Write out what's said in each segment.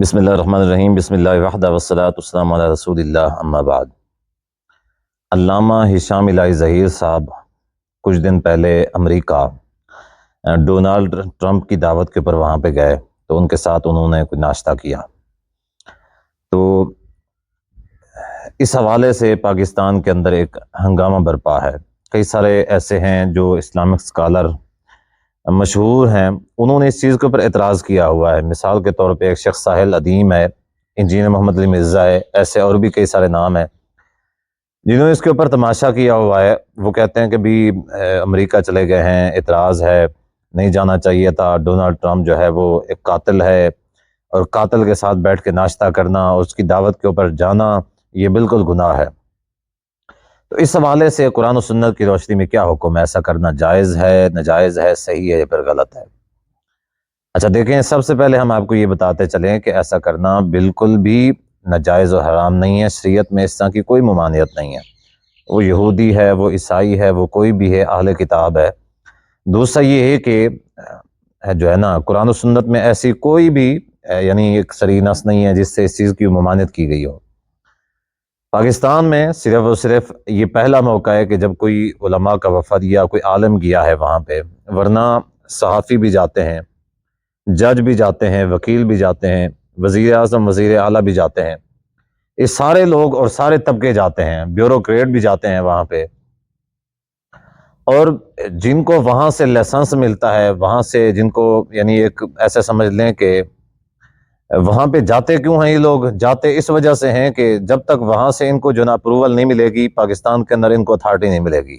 بسم اللہ الرحمن الرحیم۔ بسم اللہ وحدہ والصلاۃ والسلام علی رسول اللہ، اما بعد۔ علامہ ہشام الہی ظہیر صاحب کچھ دن پہلے امریکہ ڈونالڈ ٹرمپ کی دعوت کے اوپر وہاں پہ گئے، تو ان کے ساتھ انہوں نے کوئی ناشتہ کیا۔ تو اس حوالے سے پاکستان کے اندر ایک ہنگامہ برپا ہے۔ کئی سارے ایسے ہیں جو اسلامک اسکالر مشہور ہیں، انہوں نے اس چیز کے اوپر اعتراض کیا ہوا ہے۔ مثال کے طور پہ ایک شخص ساحل ادیم ہے، انجینئر محمد علی مرزا ہے، ایسے اور بھی کئی سارے نام ہیں جنہوں نے اس کے اوپر تماشا کیا ہوا ہے۔ وہ کہتے ہیں کہ بھی امریکہ چلے گئے ہیں، اعتراض ہے، نہیں جانا چاہیے تھا، ڈونالڈ ٹرمپ جو ہے وہ ایک قاتل ہے، اور قاتل کے ساتھ بیٹھ کے ناشتہ کرنا، اس کی دعوت کے اوپر جانا، یہ بالکل گناہ ہے۔ تو اس حوالے سے قرآن و سنت کی روشنی میں کیا حکم ہے؟ ایسا کرنا جائز ہے، ناجائز ہے، صحیح ہے یا پھر غلط ہے؟ اچھا دیکھیں، سب سے پہلے ہم آپ کو یہ بتاتے چلیں کہ ایسا کرنا بالکل بھی ناجائز اور حرام نہیں ہے۔ شریعت میں اس طرح کی کوئی ممانعت نہیں ہے۔ وہ یہودی ہے، وہ عیسائی ہے، وہ کوئی بھی ہے، اہل کتاب ہے۔ دوسرا یہ ہے کہ جو ہے نا، قرآن و سنت میں ایسی کوئی بھی یعنی ایک صریح نص نہیں ہے جس سے اس چیز کی ممانعت کی گئی ہو۔ پاکستان میں صرف اور صرف یہ پہلا موقع ہے کہ جب کوئی علماء کا وفد یا کوئی عالم گیا ہے وہاں پہ، ورنہ صحافی بھی جاتے ہیں، جج بھی جاتے ہیں، وکیل بھی جاتے ہیں، وزیر اعظم، وزیر اعلیٰ بھی جاتے ہیں، یہ سارے لوگ اور سارے طبقے جاتے ہیں، بیوروکریٹ بھی جاتے ہیں وہاں پہ، اور جن کو وہاں سے لائسنس ملتا ہے، وہاں سے جن کو یعنی ایک ایسے سمجھ لیں کہ وہاں پہ جاتے کیوں ہیں یہ لوگ؟ جاتے اس وجہ سے ہیں کہ جب تک وہاں سے ان کو جو نا اپروول نہیں ملے گی، پاکستان کے اندر ان کو اتھارٹی نہیں ملے گی،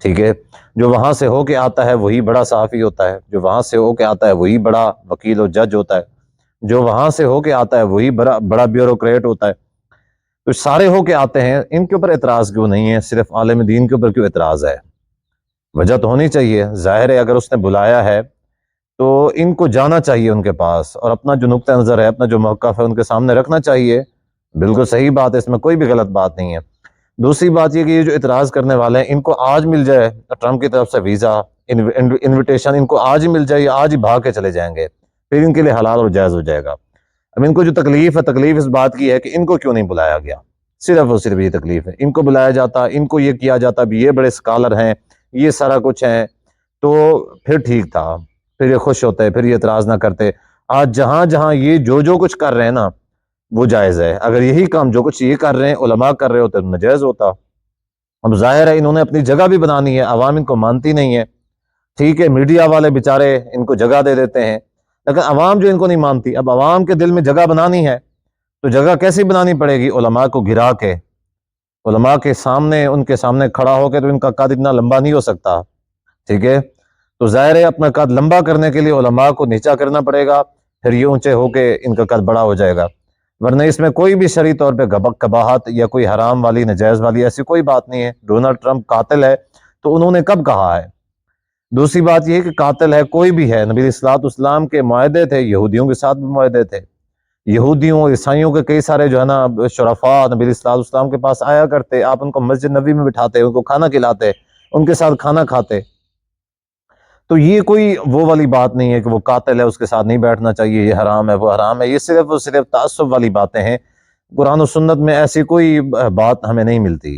ٹھیک ہے؟ جو وہاں سے ہو کے آتا ہے وہی بڑا صحافی ہوتا ہے، جو وہاں سے ہو کے آتا ہے وہی بڑا وکیل و جج ہوتا ہے، جو وہاں سے ہو کے آتا ہے وہی بڑا بیوروکریٹ ہوتا ہے۔ تو سارے ہو کے آتے ہیں، ان کے اوپر اعتراض کیوں نہیں ہے؟ صرف عالم دین کے اوپر کیوں اعتراض ہے؟ وجہ تو ہونی چاہیے۔ ظاہر ہے اگر اس نے بلایا ہے تو ان کو جانا چاہیے ان کے پاس، اور اپنا جو نقطہ نظر ہے، اپنا جو موقف ہے ان کے سامنے رکھنا چاہیے۔ بالکل صحیح بات ہے، اس میں کوئی بھی غلط بات نہیں ہے۔ دوسری بات یہ کہ یہ جو اعتراض کرنے والے ہیں، ان کو آج مل جائے ٹرمپ کی طرف سے ویزا، انویٹیشن، ان کو آج ہی مل جائے، یا آج ہی بھاگ کے چلے جائیں گے، پھر ان کے لیے حلال اور جائز ہو جائے گا۔ اب ان کو جو تکلیف ہے، تکلیف اس بات کی ہے کہ ان کو کیوں نہیں بلایا گیا، صرف اور صرف یہ تکلیف ہے۔ ان کو بلایا جاتا، ان کو یہ کیا جاتا بھی یہ بڑے سکالر ہیں، یہ سارا کچھ ہیں، تو پھر ٹھیک تھا، پھر یہ خوش ہوتے، پھر یہ اعتراض نہ کرتے۔ آج جہاں جہاں یہ جو کچھ کر رہے ہیں نا، وہ جائز ہے۔ اگر یہی کام جو کچھ یہ کر رہے ہیں علماء کر رہے ہوتے تو ناجائز ہوتا۔ اب ظاہر ہے انہوں نے اپنی جگہ بھی بنانی ہے، عوام ان کو مانتی نہیں ہے، ٹھیک ہے؟ میڈیا والے بیچارے ان کو جگہ دے دیتے ہیں، لیکن عوام جو ان کو نہیں مانتی، اب عوام کے دل میں جگہ بنانی ہے تو جگہ کیسی بنانی پڑے گی؟ علماء کو گرا کے، علماء کے سامنے، ان کے سامنے کھڑا ہو کے، تو ان کا قد اتنا لمبا نہیں ہو سکتا، ٹھیک ہے؟ تو ظاہر ہے اپنا قد لمبا کرنے کے لیے علماء کو نیچا کرنا پڑے گا، پھر یہ اونچے ہو کے ان کا قد بڑا ہو جائے گا۔ ورنہ اس میں کوئی بھی شرعی طور پہ قباحت یا کوئی حرام والی، نجائز والی ایسی کوئی بات نہیں ہے۔ ڈونلڈ ٹرمپ قاتل ہے تو انہوں نے کب کہا ہے؟ دوسری بات یہ ہے کہ قاتل ہے کوئی بھی ہے، نبی صلی اللہ علیہ وسلم کے معاہدے تھے، یہودیوں کے ساتھ بھی معاہدے تھے، یہودیوں عیسائیوں کے کئی سارے جو ہے نا شرفاء نبی صلی اللہ علیہ وسلم کے پاس آیا کرتے، آپ ان کو مسجد نبی میں بٹھاتے، ان کو کھانا کھلاتے، ان کے ساتھ کھانا کھاتے۔ تو یہ کوئی وہ والی بات نہیں ہے کہ وہ قاتل ہے اس کے ساتھ نہیں بیٹھنا چاہیے، یہ حرام ہے وہ حرام ہے، یہ صرف اور صرف تعصب والی باتیں ہیں۔ قرآن و سنت میں ایسی کوئی بات ہمیں نہیں ملتی۔